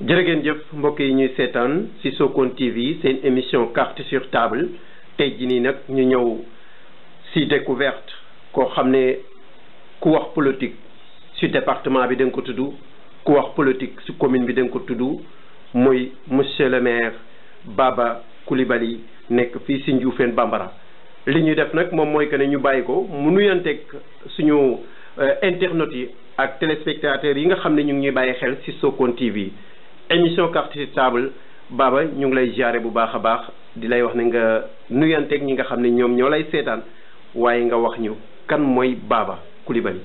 jërë ngeen jëf mbokk yi ñuy seetaan ci Sokone TV seen émission carte sur table tey jii nii nag ñu ñëw ci découverte koo xam ne ku wax politique ci département bi da nga ko tudd ku wax politique ci commune bi da nga ko tudd mooy monsieur le maire Baba Coulibaly nekk fii ci Ndioufène Bambara. li ñuy def nag moom mooy que ne ñu bàyyi ko mu nuyanteeg suñu internautes yi ak téléspectateurs yi nga xam ne ñu ngi ñuy bàyyi xel ci Sokone TV. émission carte sur table Baba ñu ngi lay jaare bu baax a baax di lay wax ne nga nuyanteeg ñi nga xam ne ñoom ñoo lay seetaan waaye nga wax ñu kan mooy Baba Coulibaly.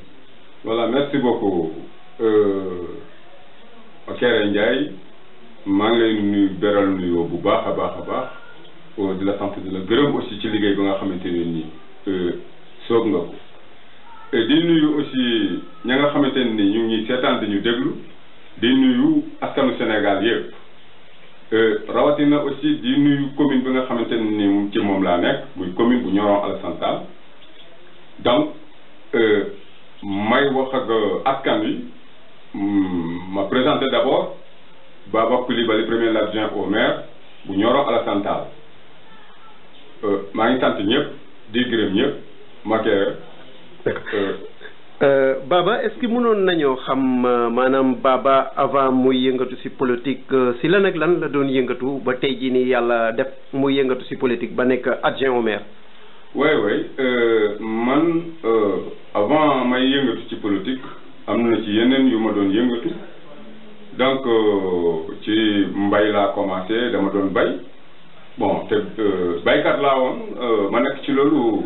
voilà merci beaucoup Kéré Ndiaye maa ngi lay nuyu beral nuyoo bu baax a baax di la sant di la gërëm aussi ci liggéey bi nga xamante ne nii soog nga ko di nuyu aussi ña nga xamante ne ni ñu ngi seetaan di ñu déglu. di nuyu askanu Sénégal yëpp rawatina aussi di nuyu commune bi nga xamante ne ni ci moom laa nekk muy commune bu Nioro Alassane Tall donc may wax ak askan wi ma présenter d'abord Baba Coulibaly premier adjoint au maire bu Nioro Alassane Tall maa ngi sant ñëpp di gërëm ñëpp ma Baba est-ce que mënoon nañoo xam maanaam Baba avant muy yëngatu ci politique ci lan ak lan la doon yëngatu ba tey jii nii yàlla def muy yëngatu ci politique ba nekk adjoint au maire. oui man avant may yëngatu ci politique am na ci yeneen yu ma doon yëngatu donc ci mbay laa commencé dama doon bay bon te baykat laa woon ma nekk ci loolu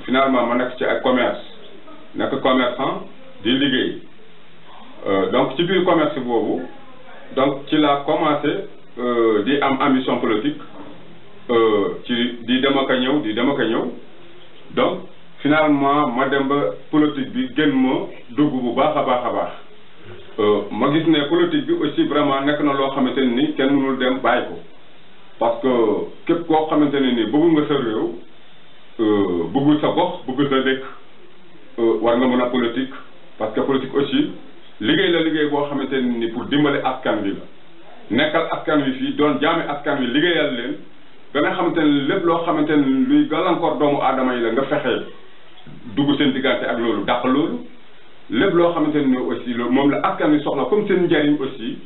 finalement ma nekk ci ak commerce. nekk commerçant di liggéey donc ci biir commerce boobu donc ci la commencé di am ambition politique ci di dem ak a ñëw donc finalement ma dem ba politique bi gën ma dugg bu baax a baax ma gis ne politique bi aussi vraiment nekk na loo xamante ne ni kenn mënul dem bàyyi ko parce que képp koo xamante ne ni bëgg nga sa réew bëgg sa gox bëgg sa dëkk war nga mën a politique parce que politique aussi liggéey boo xamante ne ni pour dimbali askan wi la nekkal askan wi fii doon jaame askan wi liggéeyal leen ba nga xamante ne lépp loo xamante ne luy gàllankoor doomu aadama yi la nga fexee dugg seen diggante ak loolu dàq loolu lépp loo xamante ne aussi moom la askan wi soxla comme seen njariñ aussi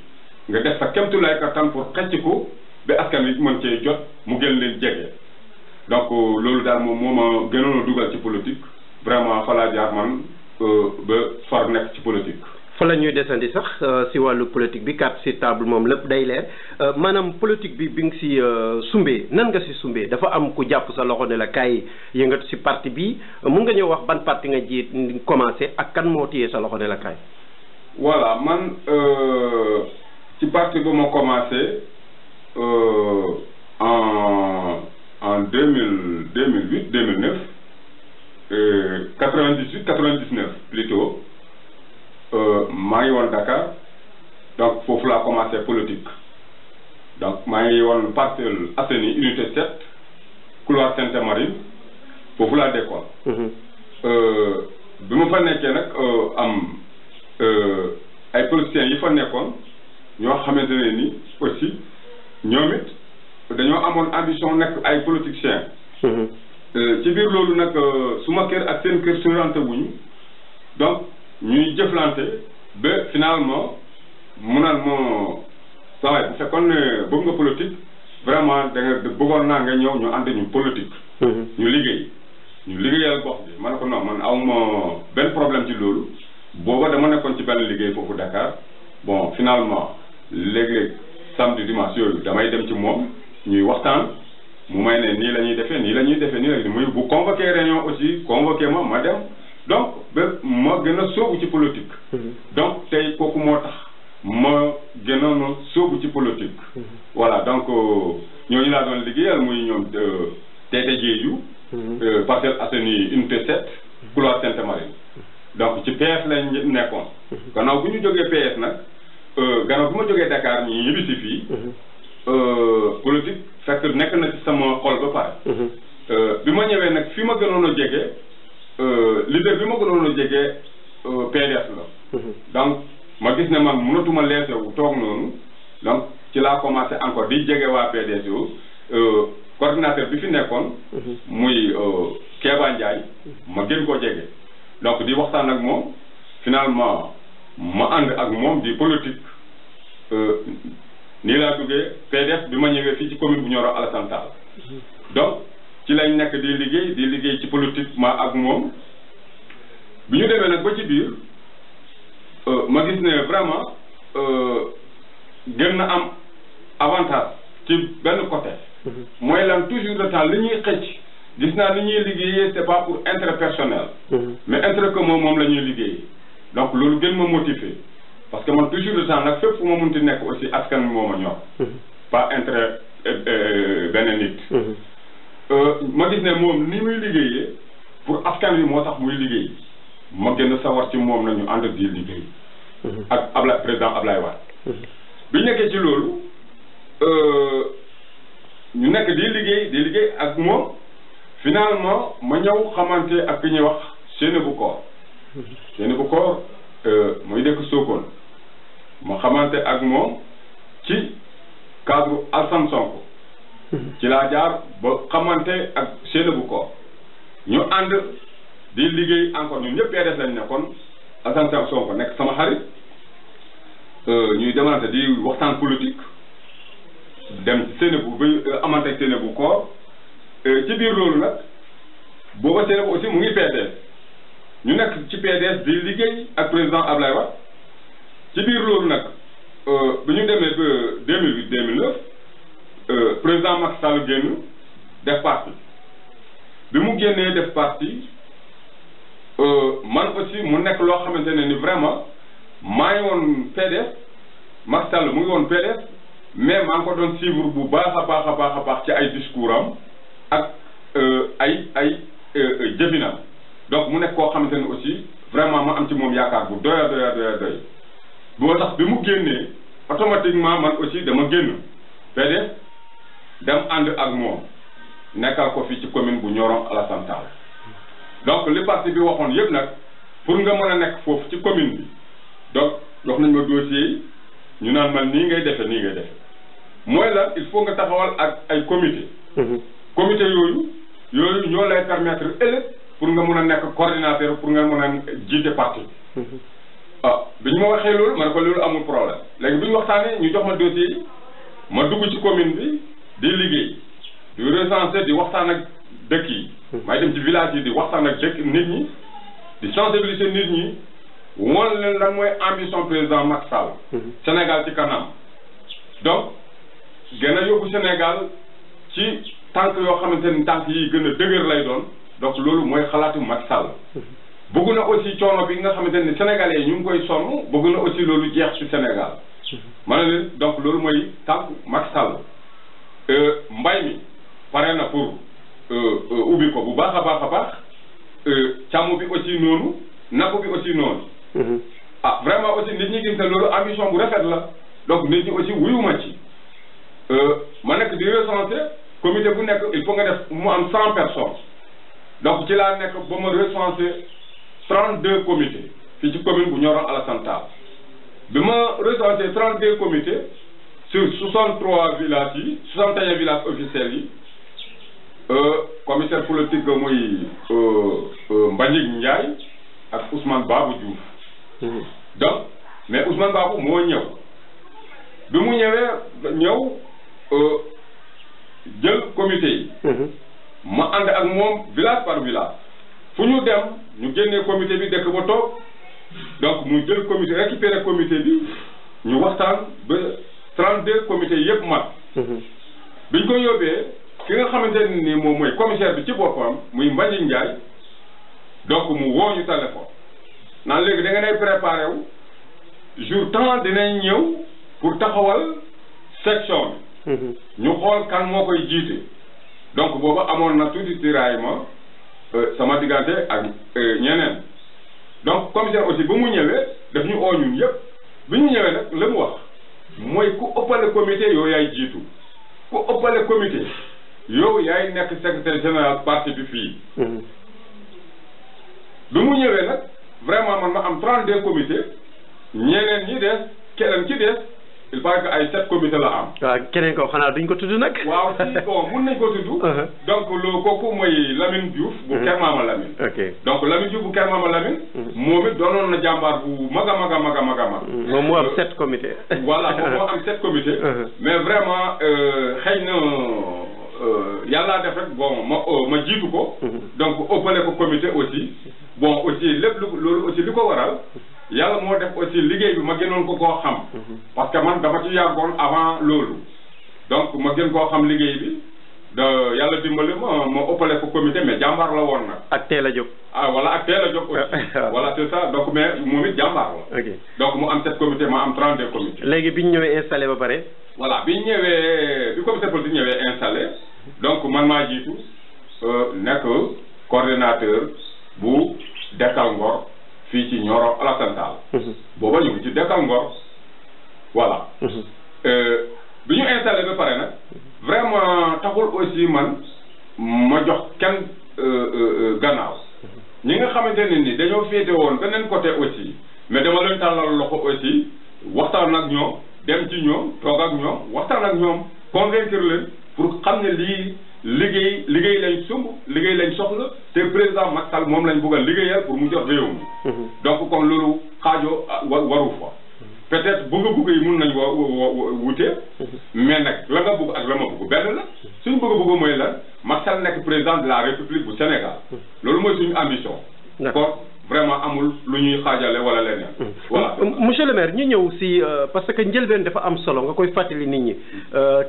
nga def sa kemtulaay kattan pour xecc ko ba askan wi mën cee jot mu gën leen jege donc loolu daal moom moo ma gënoon a dugal ci politique. vraiment fa laa jaar man ba far nekk ci politique. fa la ñuy desandi sax si wàllu politique bi carte sur table moom lépp day leer maanaam politique bi nga si sumbee nan nga si sumbee dafa am ku jàpp sa loxo ne la kaay yëngatu si parti bi mun nga ñëw wax ban parti nga jiit commencé ak kan moo téye sa loxo ne la kaay. voilà man ci parti ba ma commencé en 2008 2009. 99 plutôt maa ngi woon Dakar donc foofu laa commencé politique donc maa ngi woon Parcelles Assainies unité 7 couloir Sainte-Marie foofu laa dekkoon bi ma fa nekkee nag am ay politiciens yi fa nekkoon ñoo xamante ne ni aussi ñoom it dañoo amoon ambition nekk ay politiciens. ci biir loolu nag suma kër ak seen kër surante wuñu donc ñuy jëflante ba finalement mu naan moo sawaay bu fekkoon ne bëgg nga politique vraiment da nga bëggoon naa nga ñëw ñu ànd ñu politique ñu liggéeyal gox bi ma ne ko non man awma benn problème ci loolu booba dama nekkoon ci benn liggéey foofu Dakar bon finalement léeg-léeg samedi dimanche yooyu damay dem ci moom ñuy waxtaan mu may ne nii la ñuy defee muy bu convoqué réunion aussi convoqué ma dem donc ba ma gën a sóobu ci politique. donc tey kooku moo tax ma gënoon a sóobu ci politique. voilà donc ñooñu laa doon liggéeyal muy ñoom Tété Diédhiou. Parcelles Assainies unité 7. couloir Sainte-Marie. donc ci PS lañ nekkoon. gannaaw bu ñu jógee PS nag gannaaw bu ma jógee Dakar ñu ñibbisi fii. politique fekk nekk na ci sama xol ba pare. bi ma ñëwee nag fi ma gënoon a jege leader bi ma gënoon a jege PDS la. donc ma gis ne man mënatuma leese wu toog noonu donc ci laa commencé encore di jege waa PDS yu coordinateur bi fi nekkoon muy Kéba Ndiaye ma gën koo jege donc di waxtaan ak moom finalement ma ànd ak moom di politique nii laa duggee PDS bi ma ñëwee fii ci commune bu Nioro Alassane Tall donc ci lañ nekk di liggéey ci politiquement ak moom bi ñu demee nag ba ci biir ma gis ne vraiment gën na am avantage ci benn côté mooy lan toujours le temps li ñuy xëcc gis naa li ñuy liggéeyee c'est pas pour intérêt personnel mais intérêt commun moom la ñuy liggéey donc loolu gën ma motiver parce que man toujours le temps nag fépp fu ma munti nekk aussi askan wi moo ma ñor pas intérêt benn nit ma gis ne moom ni muy liggéeyee pour askan wi moo tax muy liggéey ma gën a sawar ci moom nañu ànd di liggéey ak président Ablaye Wade bi nekkee ci loolu ñu nekk di liggéey ak moom finalement ma ñëw xamante ak ki ñuy wax Seynabou Koor muy dëkk Sokone ma xamante ak moom ci cadre Alassane Sonko ci laa jaar ba xamante ak Seynabou Koor ñu ànd di liggéey encore ñun ñëpp PDS lañ nekkoon Alassane Sonko nekk sama xarit ñuy demante di waxtaan politique dem Seynabou ba amante ak Seynabou Koor ci biir loolu nag booba Seynabou aussi mu ngi PDS ñu nekk ci PDS di liggéey ak président Ablaye Wade ci biir loolu nag bi ñu demee ba 2008 2009 président Macky Sall génn def parti bi mu génnee def parti man aussi mu nekk loo xamante ne ni vraiment maa ngi woon PDS Macky Sall mu ngi woon PDS mais maa ngi ko doon suivre bu baax a baax ci ay discours am ak ay jëfinam donc mu nekk koo xamante ne aussi vraiment ma am ci moom yaakaar bu doy boo tax bi mu génnee automatiquement man aussi dama génn PDS dem ànd ak moom nekkal ko fii ci commune bu Nioro Alassane Tall donc li parti bi waxoon yëpp nag pour nga mën a nekk foofu ci commune bi donc jox nañ ma dossier yi ñu naan man nii ngay defe mooy lan il faut nga taxawal ak ay comité comité yooyu ñoo lay permettre ëllëg pour nga mën a nekk coordinateur pour nga mën a jiite parti bi ñu ma waxee loolu ma ne ko loolu amul problème léegi bi ñu waxtaanee ñu jox ma dossier yi ma dugg ci commune bi di liggéey di recenser di waxtaan ak dëkk yi may dem ci village yi di waxtaan ak dëkk nit ñi di sensibiliser nit ñi won leen lan mooy ambition président Macky Sall Sénégal ci kanam donc gën a yóbbu Sénégal ci tànk yoo xamante ni tànk yi gën a dëgër lay doon donc loolu mooy xalaatu Macky Sall bëgg na aussi coono bi nga xamante ni sénégalais yi ñu ngi koy sonn bëgg na aussi loolu jeex ci Sénégal ma ne leen donc loolu mooy tànk Macky Sall mbay mi pare na pour ubbi ko bu baax a baax càmm bi aussi noonu napp bi aussi noonu vraiment aussi nit ñi gis ne loolu ambition bu rafet la donc nit ñi aussi wuyuma ci ma nekk di recenser comité bu nekk il faut nga def mu am 100 personnes donc ci laa nekk ba ma recenser 32 comités fii ci commune bu Nioro Alassane Tall bi ma recenser 32 comités sur 63 villages yi 61 villages officiels yi commissaire politique muy Mbagnick Ndiaye ak Ousmane Babou Diouf donc mais Ousmane Babou moo ñëw bi mu ñëw jël comité yi ma ànd ak moom village par village fu ñu dem ñu génnee comité bi dëkk ba toog donc mu jël comité récupérer comité bi ñu waxtaan ba 32 comités yëpp mat biñ ko yóbbee ki nga xamante ne ni moom mooy commissaire bi ci boppam muy Mbagnick Ndiaye donc mu woo ñu téléphone naan léegi da nga nay préparé wu jour temps dinañ ñëw pour taxawal section bi ñu xool kan moo koy jiite donc booba amoon na tuuti tiraillement sama diggante ak ñeneen donc commissaire aussi ba mu ñëwee daf ñu oo ñun yëpp bi ñu ñëwee nag la mu wax mooy ku ëppale comité yow yaay jiitu ku ëppale comité yow yaay nekk secrétaire général parti bi fii bi mu ñëwee nag vraiment man ma am 32 comités ñeneen ñi des keneen ci des il paraît que ay 7 comités la am. waaw keneen ko xanaa duñ ko tudd nag. waaw si bon mun nañ ko tudd. donc loolu kooku mooy Lamine Diouf. bu Kër Maama Lamine. ok donc Lamine Diouf bu Kër Maama Lamine. moom it doonoon na jàmbaar bu mag a mag a mag a mag a mag. moom moo am 7 comités. voilà moom moo am 7 comités. mais vraiment xëy na yàlla def rek bon ma jiitu ko. donc ëppale ko comité aussi. bon aussi lépp loolu aussi li ko waral. yàlla moo def aussi liggéey bi ma gënoon ko koo xam. parce que man dama ci yàggoon avant loolu. donc ma gën koo xam liggéey bi yàlla dimbali ma ëppale ko comité mais jàmbaar la woon nag. ak teel a jóg. ah voilà ak teel a jóg aussi. voilà c'est ça donc mais moom it jàmbaar la. ok donc mu am 7 comité ma am 32 comités. léegi bi ñu ñëwee installé ba pare. voilà bi comité politique ñëwee installé donc man maa jiitu nekk coordinateur bu Dekkal Ngor. fii ci Nioro Alassane Tall. booba ñu ngi ci Dekkal Ngor voilà. bi ñu installé ba pare nag vraiment taxul aussi man ma jox kenn gannaaw ñi nga xamante ne ni dañoo féete woon beneen côté aussi mais dama leen tàllal loxo aussi waxtaan ak ñoom dem ci ñoom toog ak ñoom waxtaan ak ñoom convaincre leen pour xam ne lii liggéey lañ sumb liggéey lañ soxla te président Macky Sall moom lañ bëgg a liggéeyal pour mu jot réew mi. donc kon loolu xaajoo waru fa. peut-être bëgg-bëgg yi mun nañ wute. mais nag la nga bëgg ak la ma bëgg benn la suñu bëgg-bëgg mooy lan Macky Sall nekk président de la République bu Sénégal. loolu mooy suñu ambition. kon vraiment amul lu ñuy xaajale wala leneen. voilà monsieur le maire ñu ñëw si parce que njëlbeen dafa am solo nga koy fàttali nit ñi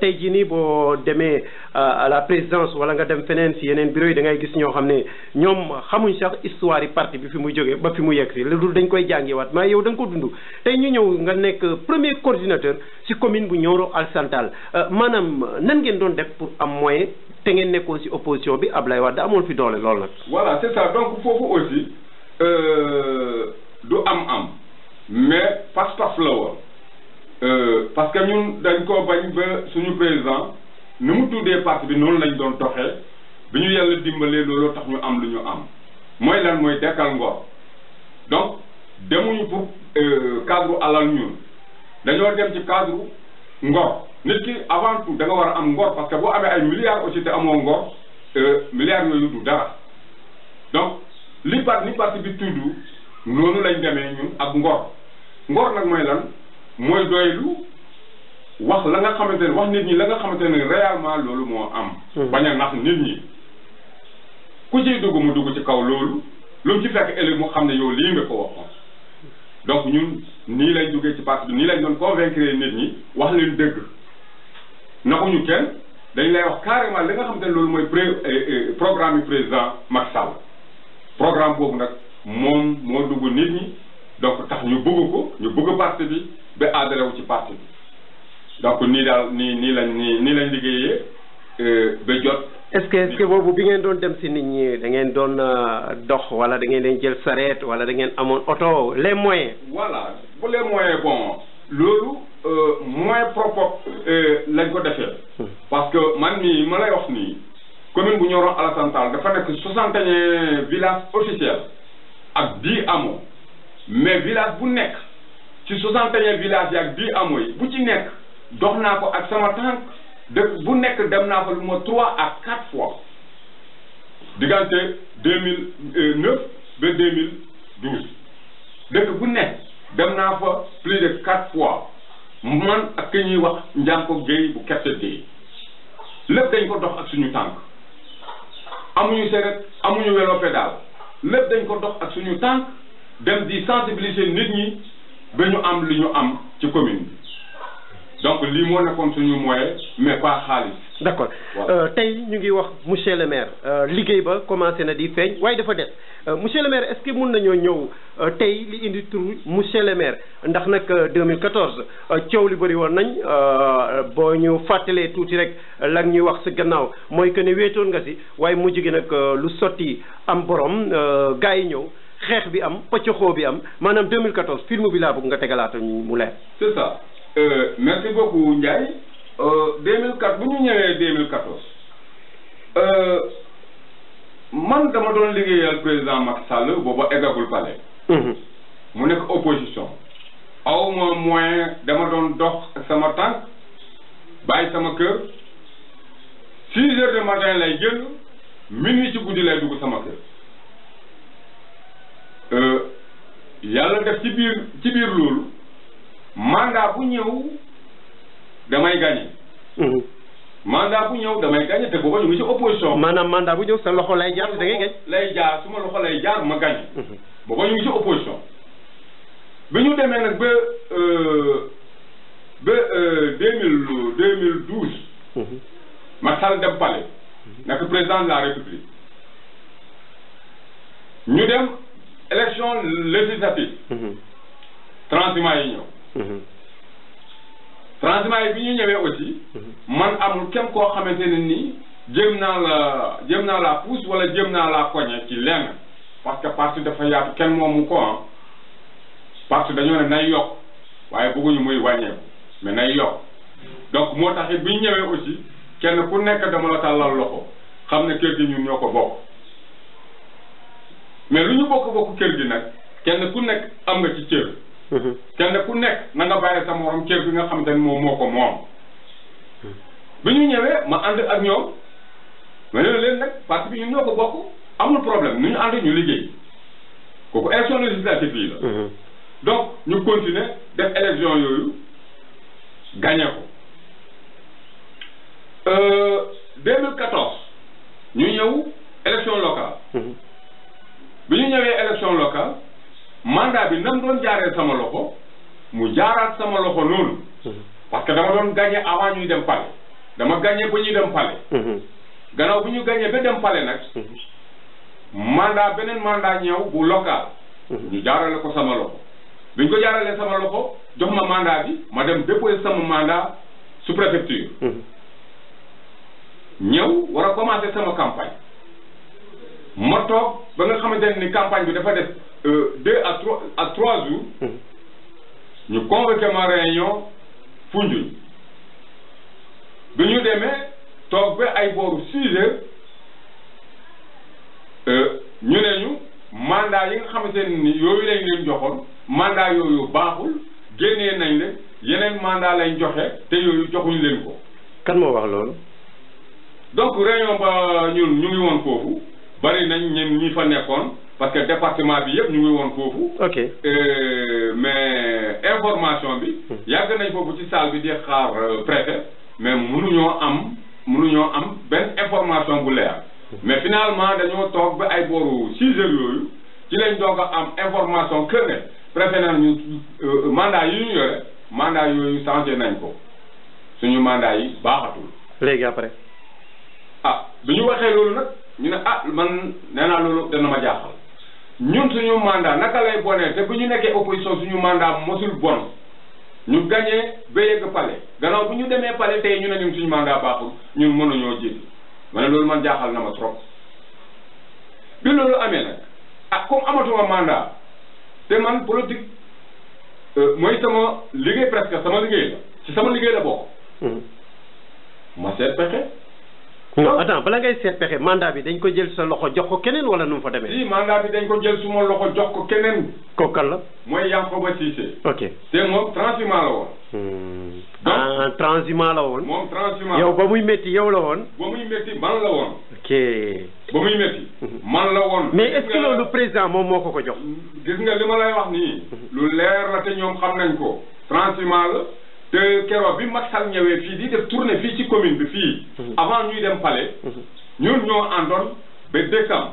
tey jii nii boo demee à la présidence wala nga dem feneen si yeneen bureau yi da ngay gis ñoo xam ne ñoom xamuñ sax histoire yi parti bi fi muy jógee ba fi mu yegg si loolu dañ koy jàngiwaat mais yow da nga ko dund tey ñu ñëw nga nekk premier coordinateur si commune bu Nioro Alassane Tall maanaam nan ngeen doon def pour am moyen te ngeen nekkoon si opposition bi Ablaye Wade amoon fi doole lool nag. voilà c'est ça donc foofu aussi. du am mais pas-pas la woon parce que ñun dañ koo bañ ba suñu président ni mu tuddee parti bi noonu lañ doon doxee bi ñu yàlla dimbalee looloo tax ñu am lu ñu am mooy lan mooy Dekkal Ngor donc demuñu pour cadre alal ñun dañoo dem ci cadre ngor nit ki avant tout da nga war a am ngor parce que boo amee ay milliards aussi te amoo ngor milliards yooyu du dara donc ni parti bi tudd noonu lañ demee ñun ak ngor nag mooy lan mooy doylu wax la nga xamante ne wax nit ñi la nga xamante ne réellement loolu moo am. bañ a nax nit ñi ku ciy dugg mu dugg ci kaw loolu lu mu ci fekk ëllëg mu xam ne yow lii nga ko waxoon donc ñun nii lañ duggee ci parti bi nii lañ doon convaincre nit ñi wax leen dëgg naxuñu kenn dañ lay wax carrément li nga xamante ne loolu mooy programme yu président Macky Sall. programme boobu nag moom moo dugg nit ñi donc tax ñu bëgg ko ñu bëgg parti bi ba adhéré wu ci parti bi donc nii daal nii lañ liggéeyee ba jot. est-ce que boobu bi ngeen doon dem si nit ñi da ngeen doon dox wala da ngeen leen jël sareet wala da ngeen amoon oto les moyens. voilà bu les moyens bon loolu moyen propre lañ ko defee. parce que man mii ma lay wax nii. commune bu Nioro Alassane Tall dafa nekk 61 villages officiels ak 10 hameaux mais village bu nekk ci 61 villages yi ak 10 hameaux yi bu ci nekk dox naa ko ak sama tànk dëkk bu nekk dem naa ko lu ma 3 à 4 fois diggante 2009 ba 2012 dëkk bu nekk dem naa fa plus de 4 fois man ak ki ñuy wax Ndianko Gueye bu Kette Gueye lépp dañ ko dox ak suñu tànk. amuñu seret amuñu vélo pédale lépp dañ ko dox ak suñu tànk dem di sensibiliser nit ñi ba ñu am li ñu am ci commune bi donc lii moo nekkoon suñu moyen mais pas xaalis. d'accord tey ñu ngi wax monsieur le maire liggéey ba commencé na di feeñ waaye dafa des monsieur le maire est-ce que mun nañoo ñëw tey li indi tur monsieur le maire ndax nag 2014 coow li bëri woon nañ boo ñu fàttalee tuuti rek la ñuy wax sa gannaaw mooy que ne wéetoon nga si waaye mujj gi nag lu sotti am borom gars yi ñëw xeex bi am pëccoxoo bi am maanaam 2014 film bi laa bëgg nga tegalaata mu leer. c'est ça merci beaucoup Ndiaye 2004 bu ñu ñëwee 2014 man dama doon liggéeyal président Macky Sall booba eggagul palais. mu nekk opposition awma moyen dama doon dox ak sama tànk bàyyi sama kër 6 heures de matin lay génn minuit ci guddi lay dugg sama kër yàlla def ci biir loolu mandat bu ñëw damay gagné. mandat bu ñëw damay gagné te booba ñu ngi ci opposition. maanaam mandat bu ñëw sa loxo lay jaar da ngay gañ. lay jaar suma loxo lay jaar ma gagné. booba ñu ngi ci opposition. bi ñu demee nag ba 2012. Macky Sall dem palais. nekk président de la République. ñu dem élection législative. transhumants yi ñëw. transhumants yi bi ñu ñëwee aussi. man amul kenn koo xamante ne nii jéem naa la pousse wala jéem naa la koñe ci lenn parce que parti dafa yaatu kenn moomu ko ah. parce que dañoo ne nay yokk waaye bëgguñu muy wàññeeku mais nay yokk donc moo tax it bi ñu ñëwee aussi kenn ku nekk dama la tàllal loxo xam ne kër gi ñun ñoo ko bokk mais lu ñu bokk kër gi nag kenn ku nekk am nga ci cër. kenn ku nekk na nga bàyyi sa morom cër bi nga xamante ne moom moo ko moom. bi ñu ñëwee ma ànd ak ñoom ma ne leen nag parce que ñun ñoo ko bokk amul problème nu ñu ànd ñu liggéey kooku élection législative yi la. donc ñu continuer def élection yooyu gagné ko 2014 ñu ñëw élection locale. bi ñu ñëwee élection locale mandat bi nam doon jaaree sama loxo mu jaaraat sama loxo noonu. parce que dama doon gagné avant ñuy dem palais dama gagné ba ñuy dem palais. gannaaw bu ñu gagné ba dem palais nag. beneen mandat ñëw bu local. ñu jaarale ko sama loxo. bi ñu ko jaaralee sama loxo jox ma mandat bi ma dem déposer sama mandat sous préfecture. ñëw war a commencer sama campagne. ma toog ba nga xamante ni campagne bi dafa def 2 à 3 jours. ñu convoqué ma réunion Foundiougne. bi ñu demee toog ba ay booru 6 heures ñu ne ñu mandat yi nga xamante ne ni yooyu lañ leen joxoon mandat yooyu baaxul génnee nañ leen yeneen mandat lañ joxe te yooyu joxuñ leen ko. kan moo wax loolu. donc réunion ba ñun ñu ngi woon foofu bari nañ ñun ñi fa nekkoon parce que département bi yëpp ñu ngi woon foofu. ok mais information bi. yàgg nañ foofu ci salle bi di xaar préfet mais mënuñoo am benn information bu leer. mais finalement dañoo toog ba ay booru 6 heures yooyu ci lañ doog a am information que ne préfet nañu mandat yi ñu yore mandat yooyu changé nañ ko suñu mandat yi baaxatul. léegi après. bi ñu waxee loolu nag ñu ne man nee naa loolu dana ma jaaxal ñun suñu mandat naka lay bonee te bu ñu nekkee opposition suñu mandat mosul bon ñu gagné ba yegg palais gannaaw bu ñu demee palais tey ñu ne ñun suñu mandat baaxul ñun mënuñoo jiitu ma ne loolu man jaaxal na ma trop bi loolu amee nag comme amatuma mandat te man politique mooy sama liggéey presque sama liggéey la ci sama liggéey la bokk. ma seet pexe. non attends bala ngay seet pexe mandat bi dañ ko jël sa loxo jox ko keneen wala nu mu fa demee. si mandat bi dañ ko jël suma loxo jox ko keneen. kooku kan la. mooy Yankoba Cissé. ok te moom transhumant la woon. donc transhumant la woon. moom transhumant yow ba muy métti yow la woon. ba muy métti man la woon. ok. ba muy métti. man la woon. mais est-ce que loolu président moom moo ko jox. gis nga li ma lay wax nii. lu leer la te ñoom xam nañ ko. transhumant la. te keroog bi Macky Sall ñëwee fii di def tournée fii ci commune bi fii. avant ñuy dem palais. ñun ñoo àndoon ba décembre.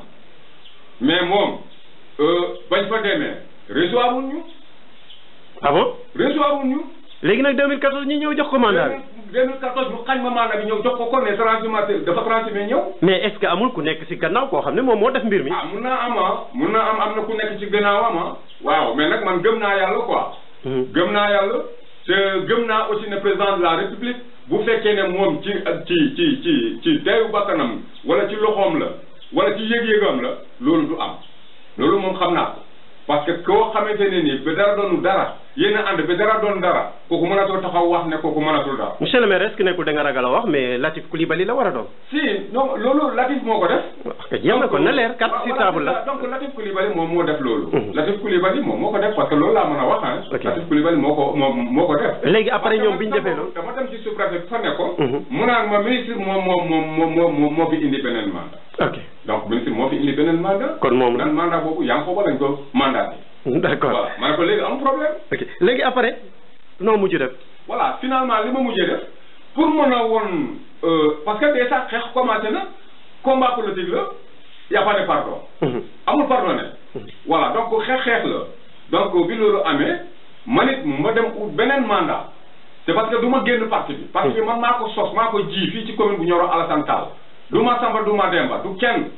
mais moom bañ fa demee recevoir wuñ ñu. ah bon recevoir wuñ ñu. léegi nag 2014 ñu ñëw jox ko mandat bi. 2014 ñu xañ ma mandat bi ñëw jox ko ne transhumateur dafa transhumé ñëw. mais est-ce que amul ku nekk ci gannaaw koo xam ne moom moo def mbir mi. mun naa am na ku nekk ci gannaawam waaw mais nag man gëm naa yàlla quoi. gëm naa yàlla. te gëm naa aussi ne président de la république bu fekkee ne moom ci teeyu bakkanam wala ci loxoom la wala ci yëg-yëgam la loolu du am loolu moom xam naa ko parce que koo xamante ne nii ba dara doonu dara yéen a ànd ba dara doon dara kooku mënatul taxaw wax ne kooku mënatul dara. monsieur le maire est-ce que nekkul da nga ragal a wax mais Latif Coulibaly la war a doon. si non loolu Latif moo ko def. ok jéem na ko na leer carte sur table la. donc Latif Coulibaly moom moo def loolu. Latif Coulibaly moom moo ko def parce que loolu laa mën a wax ah. ok Latif Coulibaly moo ko def. léegi après ñoom bi ñu defee loolu. dama dem ci sous-préfet bi fa nekkoon. mu naan ma ministre moo fi indi beneen mandat. ok donc ministre moo fi indi beneen mandat. kon moom nan mandat boobu yaa ngi ko lañ ko mandat bi. d'accord voilà ma ne ko léegi am problème. ok léegi après noo mujj def. voilà finalement li ma mujjee def pour mën a woon parce que déjà xeex commencé na combat politique la y a pas de pardon. amul pardonné. voilà donc xeex la donc bi loolu amee man it ma dem ut beneen mandat c'est parce que du ma génn parti bi. parce que man maa ko sos maa ko ji fii ci commune bu Nioro Alassane Tall du ma Samba du ma Demba du kenn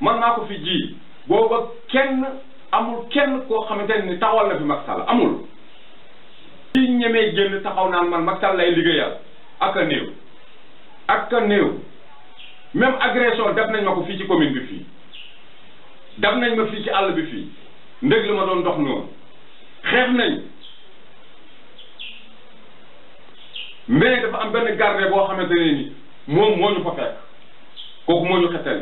man maa ko fi ji booba amul kenn koo xamante ni taxawal na fi Macky Sall amul. ci ñemee génn taxaw naan man Macky Sall lay liggéeyal ak a néew même agression def nañ ma ko fii ci commune bi fii def nañ ma fii ci àll bi fii ndég li ma doon dox noonu xeex nañ mais dafa am benn garde boo xamante ne ni moom moo ñu fa fekk kooku moo ñu xetal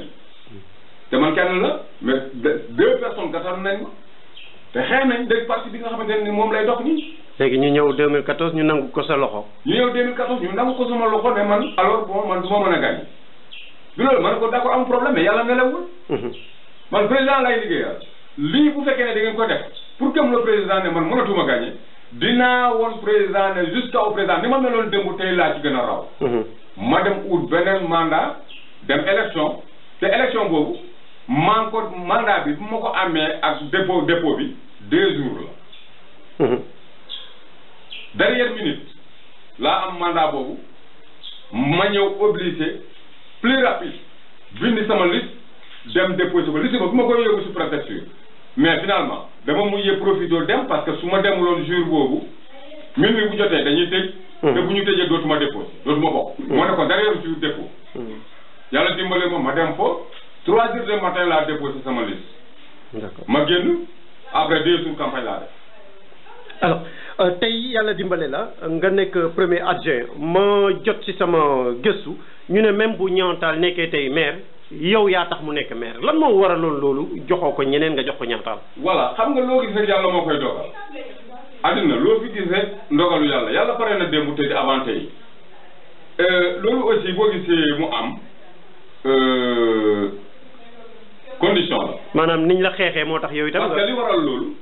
te man kenn la mais 2 personnes gàttal nañ ma te xeex nañ dégg parti bi nga xamante ne ni moom lay dox nii. léegi ñu ñëw 2014 ñu nangu ko sa loxo. ñu ñëw 2014 ñu nangu ko sama loxo ne man alors bon man du ma mën a gagné bi loolu ma ne ko d'accord am problème mais yàlla nelawul. man président lay liggéeyal lii bu fekkee ne da ngeen ko def pour que le président ne man mënatuma gagné dinaa woon président ne jusqu'au président ni ma meloon démb tey laa ci gën a raw. ma dem ut beneen mandat dem élection te élection boobu man ko mandat bi bu ma ko amee ak dépôt bi 2 jours la. dernière minute laa am mandat boobu ma ñëw obligé plus rapide bindi sama liste dem déposé ko liste ba bu ma koy yóbbu si préfecture mais finalement dama mujjee profité dem parce que su ma demuloon jour boobu minuit bu jotee dañuy tëj. te bu ñu tëjee dootuma déposé dootuma bokk. moo ne ko dernier jour dépôt. yàlla dimbale ma dem fo 3 heures du matin laa déposé sama liste. d'accord ma génn après 2 jours campagne laa def. alors tey yàlla dimbale la nga nekk premier adjoint ma jot ci sama gëstu ñu ne même bu Niantal nekkee tey maire yow yaa tax mu nekk maire lan moo waraloon loolu joxoo ko ñeneen nga jox ko Niantal. voilà xam nga loo gis rek yàlla moo koy dogal àddina loo fi gis rek ndogalu yàlla pare na démb te di avant tey loolu aussi boo gisee mu am condition la. maanaam niñ la xeexee moo tax yow itam. parce que li waral loolu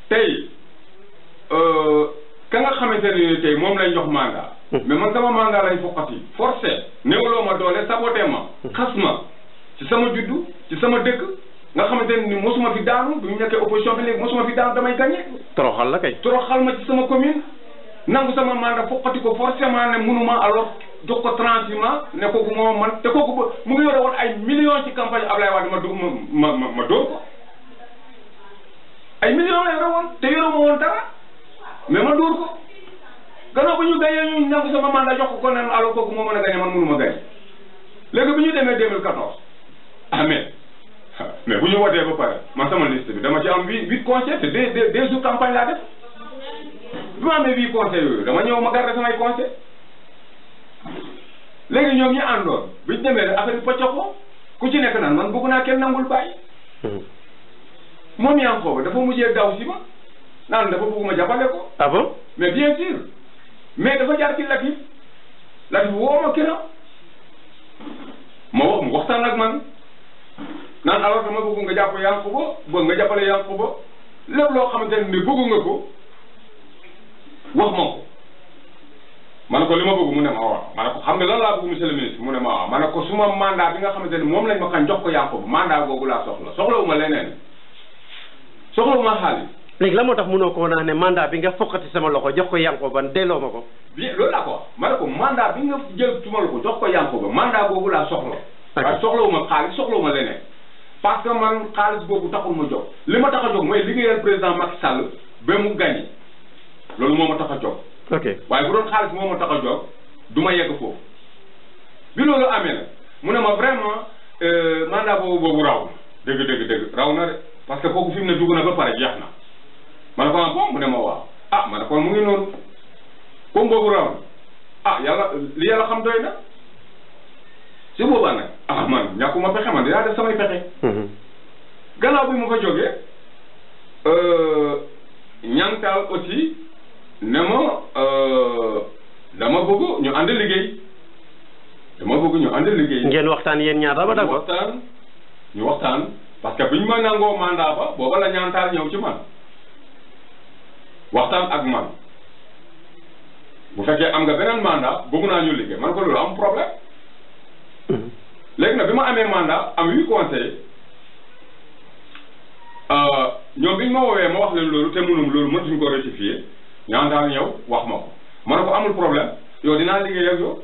tey. ka nga xamante ne tey moom lañ jox mandat. mais man sama mandat lañ foqati forcé néewloo ma doole saboté ma xas ma ci sama juddu ci sama dëkk nga xamante ne ni mosuma fi daanu bu ñu nekkee opposition bi léegi mosuma fi daanu damay gagné. toroxal la kay. toroxal ma ci sama commune nangu sama mandat foqati ko forcément ne mënuma alors jox ko transhumant ne kooku moo man te kooku ba mu ngi yore woon ay millions ci campagne Ablaye Wade ma dóor ko ay millions la yore woon te yore ma woon dara. mais ma dóor ko gannaaw ba ñu gagné ñu nangu sama mandat jox ko ne alors kooku moo mën a gagné man mënu ma gagné léegi bi ñu demee 2014 mais bu ñu wootee ba pare man sama liste bi dama ci am 8 conseils te 2 jours campagne laa def bi ma amee 8 conseils yooyu dama ñëw ma garder samay conseils léegi ñoom ñu àndoon bi ñu demee affaire bi pocc ko ku ci nekk naan man bëgg naa kenn nangul bàyyi moom yaa ngi foofu dafa mujjee daw si ma. naan dafa bëgg ma jàppale ko. ah bon. mais bien sûr mais dafa jaar ci Latif woo ma këram ma wax mu waxtaan ak man naan alors dama bëgg nga jàpp Yankuba bëgg nga jàppale Yankuba lépp loo xamante ne bëgg nga ko wax ma ko. ma ne ko li ma bëgg mu ne ma waaw ma ne ko xam nga lan laa bëgg monsieur le ministre mu ne ma waaw ma ne ko suma mandat bi nga xamante ne moom lañ ma xañ jox ko Yankuba mandat googu laa soxlawuma leneen soxlawuma xaalis. léegi la moo tax mënoo ko naa ne mandat bi nga fokkati sama loxo jox ko Yankuba delloo ma ko. bien loolu laa ko wax ma ne ko mandat bi nga jël suma loxo jox ko Yankuba mandat boobu laa soxla. waaye soxlawuma xaalis soxlawuma leneen. parce que man xaalis boobu taxul ma jóg li ma tax a jóg mooy liggéeyal président Macky Sall ba mu gagné loolu moo ma tax a jóg. ok waaye bu doon xaalis moo ma tax a jóg du ma yegg foofu bi loolu amee nag mu ne ma vraiment mandat boobu raw na dëgg raw na de parce que kooku fi mu ne dugg na ba pare jeex na. ma ne ko bon mu ne ma waaw ah ma ne kon mu ngi noonu comme boobu raw ah yàlla li yàlla xam doy na si boobaa nag ah man ñàkkuma pexe man dinaa def samay pexe. gannaaw bi ma fa jógee ñantaal aussi ne ma dama bëgg ñu ànd liggéey ngeen waxtaan yéen ñaar ba d'accord ñu waxtaan parce que bi ñu ma nangoo mandat ba booba la ñantaal ñëw ci man waxtaan ak man bu fekkee am nga beneen mandat bëgg naa ñu liggéey man ko loolu am problème. léegi nag bi ma amee mandat am 8 conseillers ñoom bi ñu ma woowee ma wax leen loolu te mënum loolu mëntuñ ko rectifier ñaandaal ñëw wax ma ko ma ne ko amul problème yow dinaa liggéey ak yow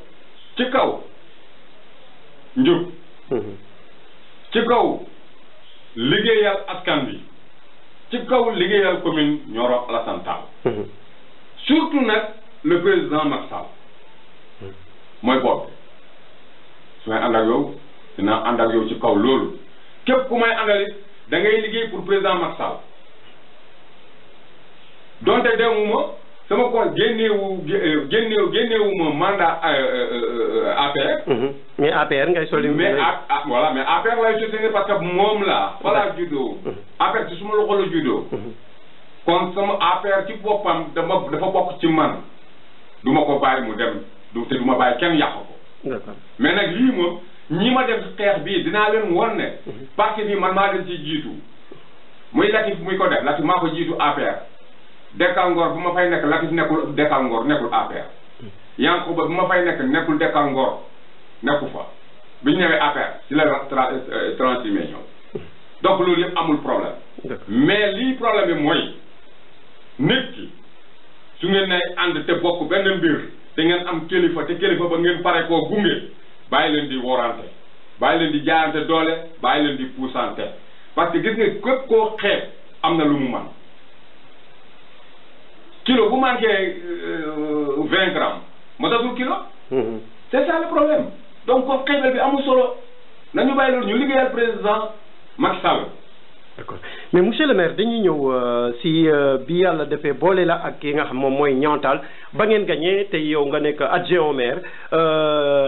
ci kaw njub ci kaw liggéeyal askan bi ci kaw liggéeyal commune Nioro Alassane Tall surtout nag le président Macky Sall mooy bopp su may ànd ak yow dinaa ànd ak yow ci kaw loolu képp ku may àndalit da ngay liggéey pour président Macky Sall donte demuma sama ko génneewuma mandat APR. mais APR ngay soli. mais voilà mais APR lay soutenir parce que moom la voilà juddoo. APR ci suma loxo la juddoo. kon sama APR ci boppam dafa bokk ci man du ma ko bàyyi mu dem te du ma bàyyi kenn yàq ko. d'accord mais nag lii moom ñi ma def xeex bii dinaa leen won ne. parti bi man maa leen ci jiitu muy Latif muy ko def Latif maa ko jiitu APR. Dekkal Ngor bu ma fay nekk Latif nekkul Dekkal Ngor nekkul APR. Yankuba bu ma fay nekk nekkul Dekkal Ngor nekku fa bi ñu ñëwee APR ci la transformé ñëw donc loolu yëpp amul problème. mais lii problème bi mooy nit ki su ngeen nay ànd te bokk benn mbir te ngeen am kilifa te kilifa ba ngeen pare koo gunge bàyyi leen di worante bàyyi leen di jaayante doole bàyyi leen di puusante parce que gis nga képp koo xeeb am na lu mu man kilo bu manqué 20 grammes matatul kilo. c'est ça le problème donc ko xeebel bi amul solo nañu bàyyi loolu ñu liggéeyal président Macky Sall. d'accord mais monsieur le maire dañuy ñëw si bi yàlla defee boole la ak ki nga xam moom mooy ñaantaal ba ngeen gagné te yow nga nekk adjoint au maire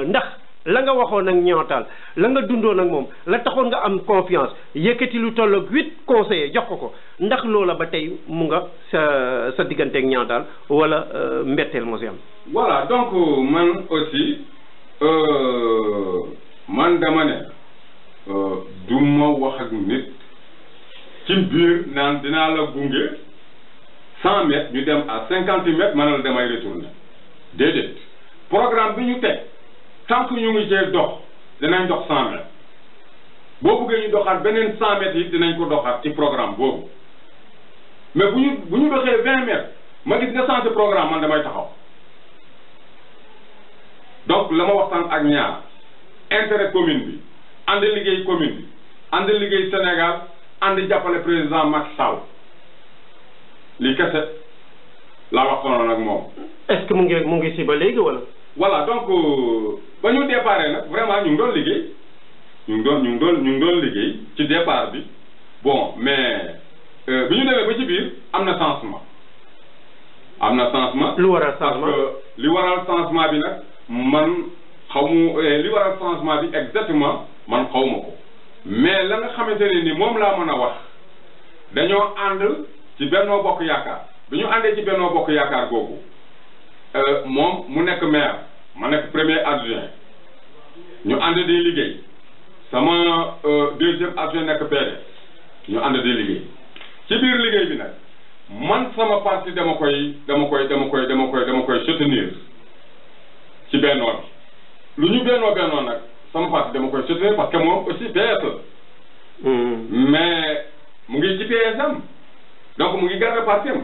ndax la nga waxoon ak ñaantaal la nga dundoon ak moom la taxoon nga am confiance yëkkati lu toll ak 8 conseillers jox ko ndax loola ba tey mu nga sa digganteeg ñaantaal wala mbetteel moo si am. voilà donc man aussi man dama ne du ma wax ak nit ci biir naan dinaa la gunge 100 mètres ñu dem à 50 mètres man la damay retourner déedéet programme bi ñu teg tant que ñu ngi cee dox dinañ dox 100 mètres boo buggee ñu doxaat beneen 100 mètres yi dinañ ko doxaat ci programme boobu mais bu ñu doxee 20 mètres ma gis nga changé programme man damay taxaw donc la ma waxtaan ak ñaar intérêt commune bi ànd liggéey commune bi ànd liggéey Sénégal ànd jàppale président Macky Sall li kese laa waxtaanoon ak moom. est-ce que mu ngi si ba léegi wala. voilà donc ba ñu déparé nag vraiment ñu ngi doon liggéey ñu ngi doon liggéey ci départ bi bon mais bi ñu demee ba ci biir am na changement. lu waral changement parce que li waral changement bi nag man li waral changement bi exactement man xaw ma ko mais la nga xamante ne ni moom laa mën a wax dañoo ànd ci Benno Bokk Yaakaar bi ñu àndee ci Benno Bokk Yaakaar googu moom mu nekk maire ma nekk premier adjoint ñu ànd di liggéey sama deuxième adjoint nekk PDS ñu ànd di liggéey ci biir liggéey bi nag man sama parti dama koy soutenir ci bennoo bi lu ñu bennoo nag sama parti dama koy soutenir parce que moom aussi PS mais mu ngi ci PSM donc mu ngi garder parti am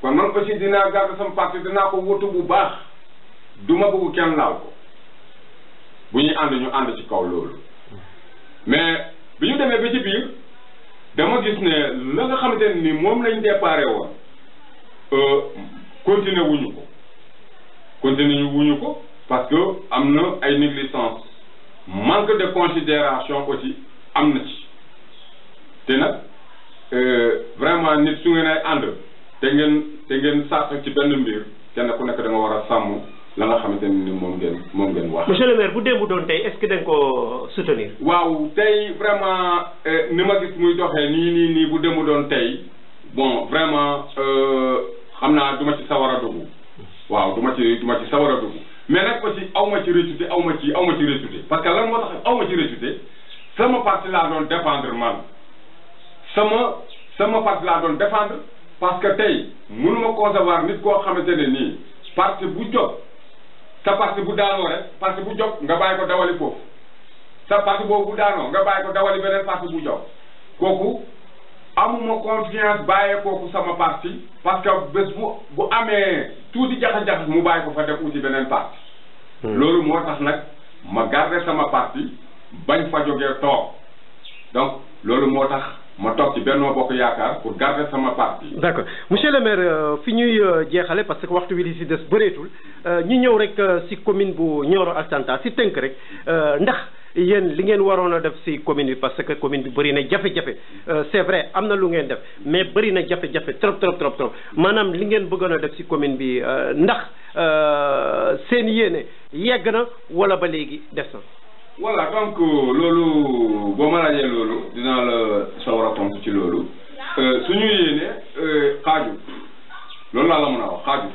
kon man aussi dinaa garder sama parti dinaa ko wutu bu baax du ma bëgg kenn laal ko bu ñuy ànd ñu ànd ci kaw loolu mais bi ñu demee ba ci biir dama gis ne la nga xamante ne ni moom lañ déparé woon continuer wuñu ko parce que am na ay négligence manque de considération aussi am na ci te nag vraiment nit su ngeen ay ànd te ngeen sax ci benn mbir kenn ku nekk da nga war a sàmm la nga xamante ni moom ngeen wax. monsieur le maire bu démb doon tey est-ce que da nga ko soutenir. waaw tey vraiment ni ma gis muy doxee nii bu démb doon tey bon vraiment xam naa du ma ci sawar a dugg waaw du ma ci sawar a dugg mais nag aussi aw ma ci récité aw ma ci récité parce que lan moo tax aw ma ci récité sama parti laa doon défendre man sama parti laa doon défendre parce que tey mënuma concevoir nit koo xamante ne nii parti bu jóg sa parti bu daanoo rek parti bu jóg nga bàyyi ko dawali foofu sa parti boobu bu daanoo nga bàyyi ko dawali beneen parti bu jóg kooku amuma confiance bàyyee kooku sama parti parce que bés bu amee tuuti jaxa-jax mu bàyyi ko fa def uti beneen parti loolu moo tax nag ma garder sama parti bañ fa jógee toog donc loolu moo tax ma toog ci Benno Bokk Yaakaar pour garder sama parti. d'accord monsieur le maire fi ñuy jeexale parce que waxtu wi di si des bëreetul ñu ñëw rek si commune bu Nioro ak Tanta si tënk rek ndax yéen li ngeen waroon a def si commune bi parce que commune bi bëri na jafe-jafe c'est vrai am na lu ngeen def mais bëri na jafe-jafe trop maanaam li ngeen bëggoon a def si commune bi ndax seen yéene yegg na wala ba léegi des na. voilà donc loolu boo ma laajee loolu dinaa la sawar a tontu ci loolu suñu yéene xaaju loolu laa la mën a wax xaaju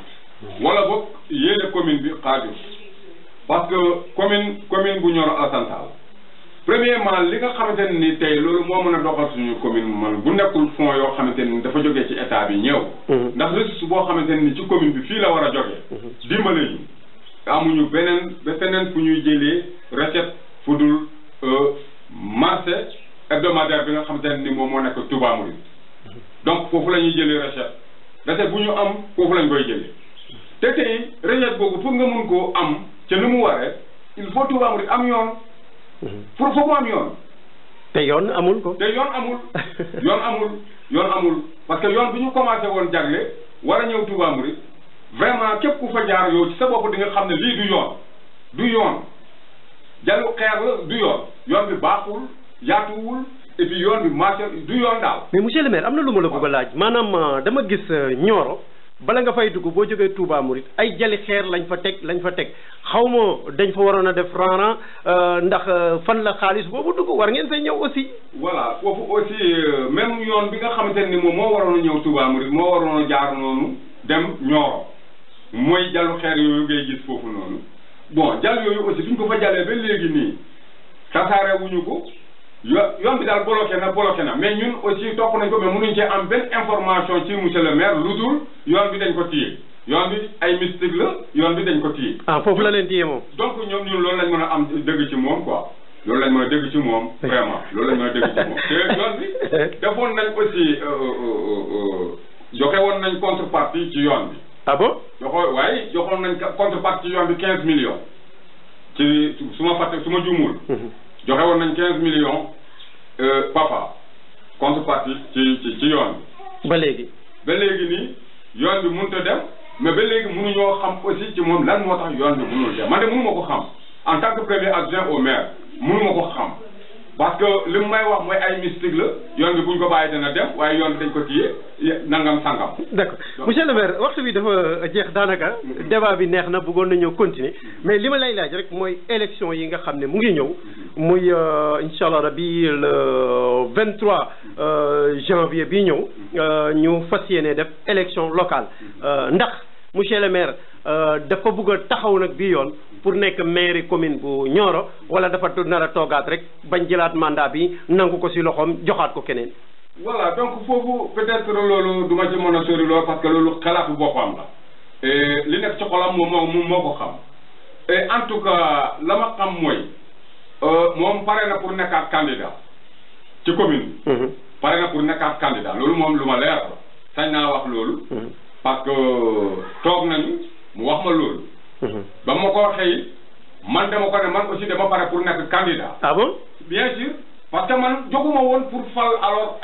wala boog yéene commune bi xaaju parce que commune bu Nioro Alassane Tall premièrement li nga xamante ne ni tey loolu moo mën a doxal suñu commune man bu nekkul fonds yoo xamante ni dafa jógee ci état bi ñëw ndax ressource boo xamante ne ni ci commune bi fii la war a jógee dimbale ñu amuñu feneen fu ñuy jëlee recette fu dul marché hebdomadaire bi nga xamante ne ni moom moo nekk Touba Mouride donc foofu la ñuy jëlee recette bu ñu am foofu lañ koy jëlee te tey recette boobu pour nga mun koo am ca ni mu waree il faut Touba Mouride am yoon pour foofu am yoon te yoon amul ko te yoon amul parce que yoon bi ñu commencé woon jagle war a ñëw Touba Mouride vraiment képp ku fa jaar yow ci sa bopp di nga xam ne lii du yoon jalu xeer la du yoon bi baaxul yaatuwul et puis yoon bi marché du yoon daal. mais monsieur le maire am na lu ma la bëgg a laaj maanaam dama gis Nioro bala nga fay dugg boo jógee Touba Mouride ay jali xeer lañ fa teg xaw ma dañ fa waroon a def ran ndax fan la xaalis boobu dugg war ngeen fay ñëw aussi. voilà foofu aussi même yoon bi nga xamante ni moom moo waroon a ñëw Touba Mouride moo waroon a jaar noonu dem Nioro mooy jalu xeer yooyu ngay gis foofu noonu. bon jàll yooyu aussi fi ñu ko fa jàllee ba léegi nii tasaare wuñu ko yoon bi daal bloqué na mais ñun aussi topp nañ ko mais mënuñ cee am benn information ci monsieur le maire lu dul yoon bi dañ ko téye yoon bi ay mystique la yoon bi dañ ko téye. foofu la leen téye moom. donc ñun loolu lañ mën a am dëgg ci moom quoi loolu lañ mën a dëgg ci moom vraiment loolu lañ mën a dëgg ci moom te yoon bi defoon nañ aussi joxe woon nañ contrepartie ci yoon bi. ah bon. joxoon nañ contrepartie ci yoon bi 15 millions ci su ma juumul. joxe woon nañ 15 millions papa contrepartie ci yoon bi. ba léegi nii yoon bi mënut a dem mais ba léegi mënuñoo xam aussi ci moom lan moo tax yoon bi mënul dem man de mënu ma ko xam en tant que premier adjoint au maire mënu ma ko xam parce que li mu may wax mooy ay mystique la yoon bi buñ ko bàyyi dana dem waaye yoon bi dañ ko téye nangam sangam. d'accord monsieur le maire waxtu bi dafa jeex daanaka débat bi neex na bëggoon na ñëw continuer mais li ma lay laaj rek mooy élection yi nga xam ne mu ngi ñëw muy incha allah rabi le 23 janvier bii ñëw ñu fas yéene def élection locale ndax monsieur le maire dafa bëgg a taxaw nag bii yoon pour nekk maire commune bu Nioro wala dafa nar a toogaat rek bañ jëlaat mandat bi nangu ko si loxoom joxaat ko keneen. voilà donc foofu peut-être loolu du ma ci mën a sori loolu parce que loolu xalaatu boppam la li nekk ci xolam moom moo ko xam et en tout cas la ma xam mooy moom pare na pour nekkaat candidat ci commune bi. pare na pour nekkaat candidat loolu moom lu ma leer la sañ naa wax loolu. parce que toog nañu mu wax ma loolu. ba ma ko waxee man dama ko ne man aussi dama pare pour nekk candidat. ah bon. bien sûr parce que man jóguma woon pour fal alors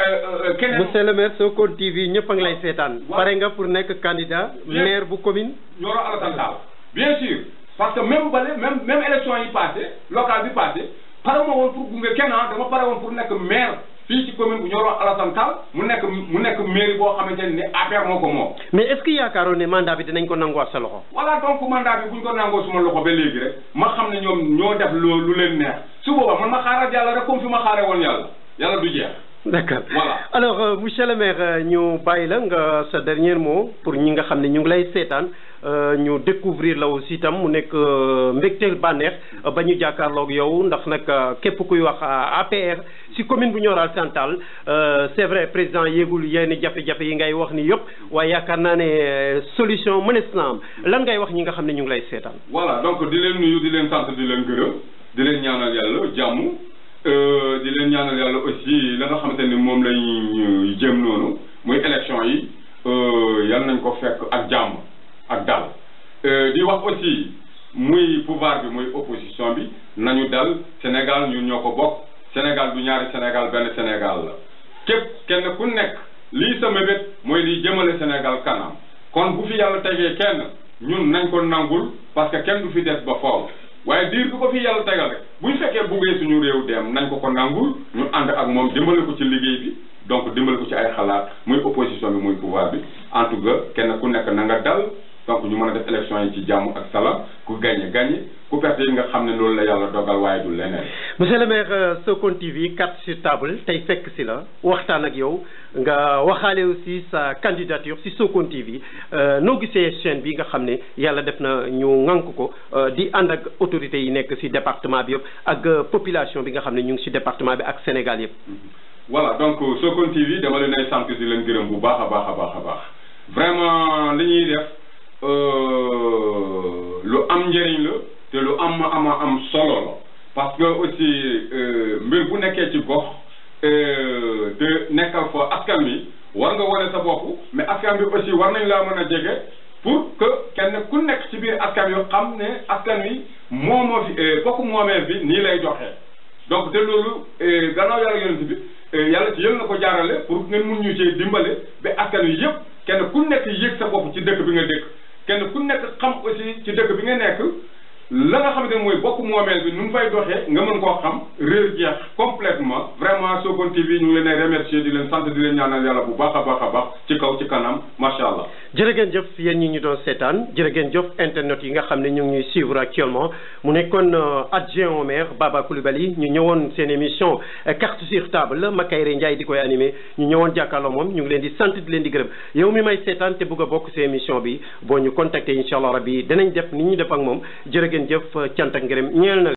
keneen. monsieur le maire Sokone TV ñëpp a ngi lay seetaan. pare nga pour nekk candidat. maire bu commune. Nioro Alassane Tall bien sûr parce que même élection yi passé local bi passé pare ma woon pour gunge kenn dama pare woon pour nekk maire fii ci commune bu Nioro Alassane Tall mu nekk mairie boo xamante ni APR moo ko moom. mais est-ce que yaakaaroon ne mandat bi dinañ ko nanguwaat sa loxo. voilà donc mandat bi buñ ko nangoo suma loxo ba léegi rek ma xam ne ñoom ñoo def lu leen neex su boobaa man ma xaaral yàlla rek comme fi ma xaaree woon yàlla du jeex. D'accord. Voilà. Alors, monsieur le maire, ñu bàyyi la nga sa dernier mot pour ñi nga xam ne ñu ngi lay seetaan ñu découvrir la aussi tam mu nekk mbégteel bànneex ba ñu jàkkaarloog yow ndax nag képp kuy wax APR si commune bu Nioro Alassane Tall c'est vrai président yéegul yenn jafe-jafe yi ngay wax ni yëpp waaye yaakaar naa ne solution mënees na am lan ngay wax ñi nga xam ne ñu ngi lay seetaan. Voilà donc di leen nuyu di leen sant di leen gërëm di leen ñaanal yàlla jàmm. di leen ñaanal yàlla aussi la nga xamante ni moom lañ jëm noonu muy élection yi yal nañ ko fekk ak jàmm ak dal di wax aussi muy pouvoir bi muy opposition bi nañu dal Sénégal ñun ñoo ko bokk Sénégal du ñaari Sénégal benn Sénégal la képp kenn ku nekk lii sa mébét mooy liy jëmale Sénégal kanam kon bu fi yàlla tegee kenn ñun nañ ko nangul parce que kenn du fi des ba foofu waaye diir bi ko fi yàlla tegal rek bu ñu fekkee buggee suñu réew dem nañ ko nangul ñu ànd ak moom dimbale ko ci liggéey bi donc dimbale ko ci ay xalaat muy opposition bi muy pouvoir bi en tout cas kenn ku nekk na nga dal donc ñu mën a def élection yi ci jàmm ak salaam ku gagné ku perte yi nga xam ne loolu la yàlla dogal waaye du leneen. monsieur le maire Sokone TV carte sur table tey fekk si la waxtaan ak yow nga waxaale aussi sa candidature si Sokone TV noo gisee chaîne bi nga xam ne yàlla def na ñu ŋànk ko di ànd ak autorités yi nekk si département bi yëpp ak population bi nga xam ne ñu ngi si département bi ak Sénégal yëpp. voilà donc Sokone TV dama leen ay sant di leen gërëm bu baax a baax vraiment li ñuy def lu am njëriñ la te lu am solo la parce que aussi mbir bu nekkee ci gox te nekkal fa askan wi war nga wane sa bopp mais askan bi aussi war nañ laa mën a jege pour que kenn ku nekk ci biir askan wi xam ne askan wi moomoo fi bokk moomeel bi nii lay doxee donc te loolu gannaaw yàlla yonent bi yàlla ci yël na ko jaarale pour ngeen mun ñu cee dimbale ba askan wi yëpp kenn ku nekk yëg sa bopp ci dëkk bi nga dëkk kenn ku nekk xam aussi ci dëkk bi nga nekk la nga xamante ne mooy bokk moomeel bi nu mu fay doxee nga mën koo xam réer jeex complètement vraiment Sokone TV ñu ngi leen ay remercier di leen sant di leen ñaanal yàlla bu baax a baax ci kaw ci kanam macha allah. jërë ngeen jëf yéen ñi ñu doon seetaan jërë ngeen jëf internet yi nga xam ne ñu ngi ñuy suivre actuellement mu nekkoon adjoint au maire Baba Coulibaly ñu ñëwoon seen émission carte sur table Makayre Ndiaye di koy animé ñu ñëwoon jàkkaarloo moom ñu ngi leen di sant di leen di gërëm yow mi may seetaan te bëgg a bokk si émission bi boo ñu contacter incha allah rabbi danañ def ni ñu def ak moom jërë ngeen jëf cant ak ngërëm ñeel na